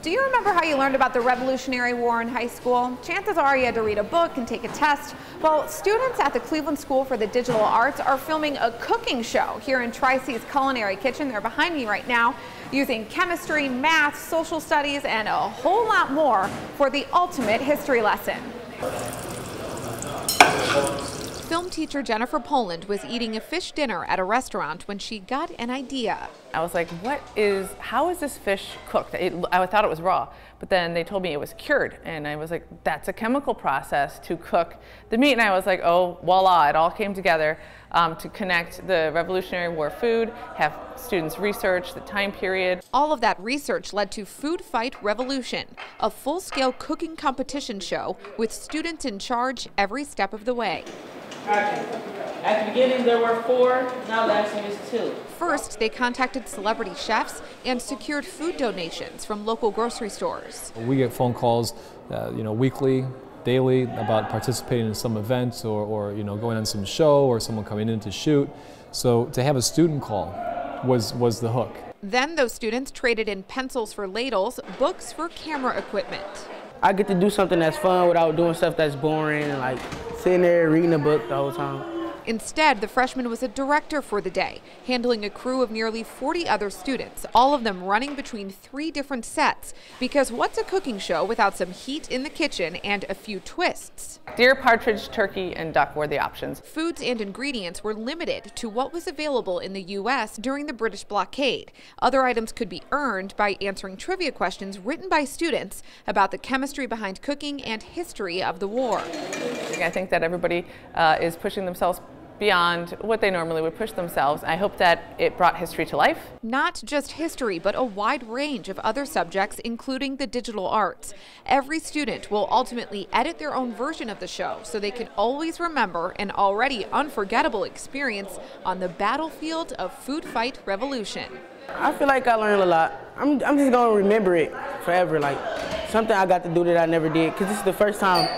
Do you remember how you learned about the Revolutionary War in high school? Chances are you had to read a book and take a test. Well, students at the Cleveland School for the Digital Arts are filming a cooking show here in Tri-C's Culinary Kitchen. They're behind me right now, using chemistry, math, social studies, and a whole lot more for the ultimate history lesson. Film teacher Jennifer Poland was eating a fish dinner at a restaurant when she got an idea. I was like, how is this fish cooked? I thought it was raw, but then they told me it was cured, and I was like, that's a chemical process to cook the meat, and I was like, oh, voila, it all came together to connect the Revolutionary War food, have students research the time period. All of that research led to Food Fight Revolution, a full-scale cooking competition show with students in charge every step of the way. At the beginning there were 4, now the action is 2. First, they contacted celebrity chefs and secured food donations from local grocery stores. We get phone calls, weekly, daily about participating in some events or going on some show or someone coming in to shoot. So to have a student call was the hook. Then those students traded in pencils for ladles, books for camera equipment. I get to do something that's fun without doing stuff that's boring and like sitting there reading a book the whole time. Instead, the freshman was a director for the day, handling a crew of nearly 40 other students, all of them running between 3 different sets. Because what's a cooking show without some heat in the kitchen and a few twists? Deer, partridge, turkey, and duck were the options. Foods and ingredients were limited to what was available in the U.S. during the British blockade. Other items could be earned by answering trivia questions written by students about the chemistry behind cooking and history of the war. I think that everybody is pushing themselves beyond what they normally would push themselves. I hope that it brought history to life. Not just history, but a wide range of other subjects, including the digital arts. Every student will ultimately edit their own version of the show so they can always remember an already unforgettable experience on the battlefield of Food Fight Revolution. I feel like I learned a lot. I'm just going to remember it forever, like something I got to do that I never did, because this is the first time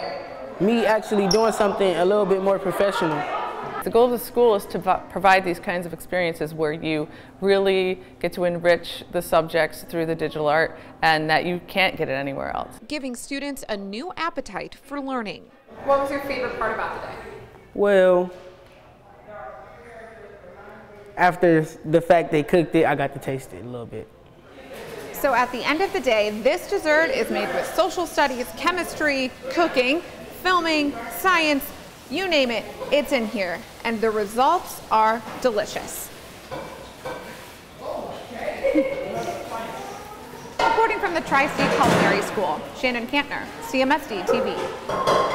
me actually doing something a little bit more professional. The goal of the school is to provide these kinds of experiences where you really get to enrich the subjects through the digital art, and that you can't get it anywhere else. Giving students a new appetite for learning. What was your favorite part about the day? Well, after the fact they cooked it, I got to taste it a little bit. So at the end of the day, this dessert is made with social studies, chemistry, cooking, filming, science, you name it, it's in here, and the results are delicious. Reporting from the Tri-State Culinary School, Shannon, Kantner, CMSD TV.